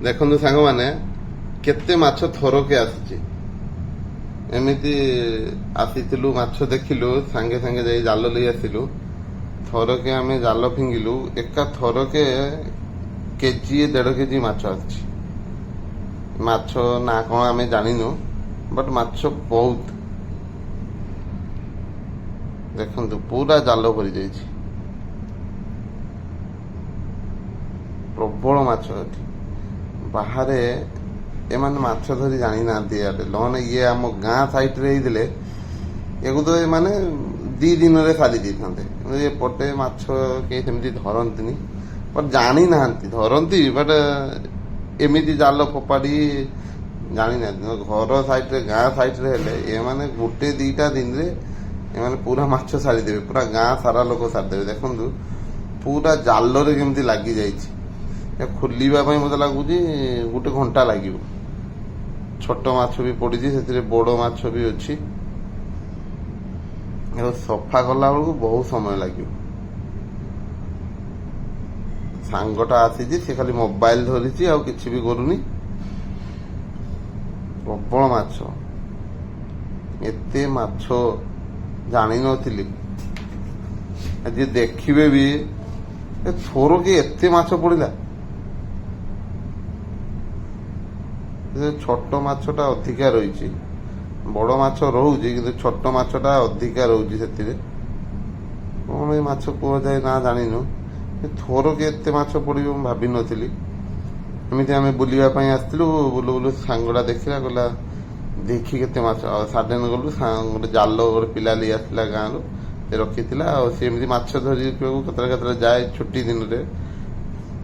ଦେଖନ୍ତୁ ସାଙ୍ଗମାନେ କେତେ ମାଛ ଥରକେ ଆସିଛି। ଏମିତି ଆସିଥିଲୁ ମାଛ ଦେଖିଲୁ, ସାଙ୍ଗେ ସାଙ୍ଗେ ଯାଇ ଜାଲ ନେଇ ଆସିଲୁ। ଥରକେ ଆମେ ଜାଲ ଫିଙ୍ଗିଲୁ, ଏକା ଥରକେ କେଜିଏ 1.5 କେଜି ମାଛ ଆସିଛି। ମାଛ ନା କଣ ଆମେ ଜାଣିନୁ, ବଟ୍ ମାଛ ବହୁତ। ଦେଖନ୍ତୁ ପୁରା ଜାଲ ଭରି ଯାଇଛି, ପ୍ରବଳ ମାଛ ଏଠି। ବାହାରେ ଏମାନେ ମାଛ ଧରି ଜାଣିନାହାନ୍ତି ଇଆଡ଼େ, ନହେଲେ ଇଏ ଆମ ଗାଁ ସାଇଡରେ ହେଇଥିଲେ ୟାକୁ ତ ଏମାନେ 2 ଦିନରେ ସାରି ଦେଇଥାନ୍ତେ। ଏପଟେ ମାଛ କେହି ସେମିତି ଧରନ୍ତିନି, ବଟ୍ ଜାଣିନାହାନ୍ତି। ଧରନ୍ତି ବଟ୍ ଏମିତି ଜାଲ ଫୋପାଡ଼ି ଜାଣିନାହାନ୍ତି। ଘର ସାଇଡରେ, ଗାଁ ସାଇଡରେ ହେଲେ ଏମାନେ 1-2ଟା ଦିନରେ ଏମାନେ ପୁରା ମାଛ ସାରିଦେବେ, ପୁରା ଗାଁ ସାରା ଲୋକ ସାରିଦେବେ। ଦେଖନ୍ତୁ ପୁରା ଜାଲରେ କେମିତି ଲାଗି ଯାଇଛି। ଖୋଲିବା ପାଇଁ ମତେ ଲାଗୁଛି 1 ଘଣ୍ଟା ଲାଗିବ। ଛୋଟ ମାଛ ବି ପଡିଛି, ସେଥିରେ ବଡ ମାଛ ବି ଅଛି। ସଫା କଲା ବେଳକୁ ବହୁତ ସମୟ ଲାଗିବ। ସାଙ୍ଗଟା ଆସିଛି, ସେ ଖାଲି ମୋବାଇଲ ଧରିଛି, ଆଉ କିଛି ବି କରୁନି। ପ୍ରବଳ ମାଛ, ଏତେ ମାଛ ଜାଣିନଥିଲି। ଆଜି ଦେଖିବେ ବି ଥରକେ ଏତେ ମାଛ ପଡିଲା। ଛୋଟ ମାଛଟା ଅଧିକା ରହିଛି, ବଡ ମାଛ ରହୁଛି କିନ୍ତୁ ଛୋଟ ମାଛଟା ଅଧିକା ରହୁଛି ସେଥିରେ। କଣ ଏ ମାଛ କୁହାଯାଏ ନା ଜାଣିନୁ। ଥରକେ ଏତେ ମାଛ ପଡିବ ମୁଁ ଭାବିନଥିଲି। ଏମିତି ଆମେ ବୁଲିବା ପାଇଁ ଆସିଥିଲୁ, ବୁଲୁ ବୁଲୁ ସାଙ୍ଗଟା ଦେଖିଲା, କହିଲା ଦେଖି କେତେ ମାଛ। ଆଉ ସାଡେନ ଗଲୁ, ଗୋଟେ ଜାଲ ଗୋଟେ ପିଲା ନେଇ ଆସିଥିଲା ଗାଁରୁ, ସେ ରଖିଥିଲା। ଆଉ ସେ ଏମିତି ମାଛ ଧରିବାକୁ କେତେବେଳେ କେତେବେଳେ ଯାଏ ଛୁଟି ଦିନରେ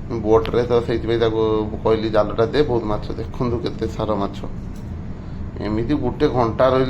ବୋଟରେ, ତ ସେଇଥିପାଇଁ ତାକୁ କହିଲି ଜାଲଟା ଦେ, ବହୁତ ମାଛ। ଦେଖନ୍ତୁ କେତେ ସାରା ମାଛ। ଏମିତି 1 ଘଣ୍ଟା ରହିଲେ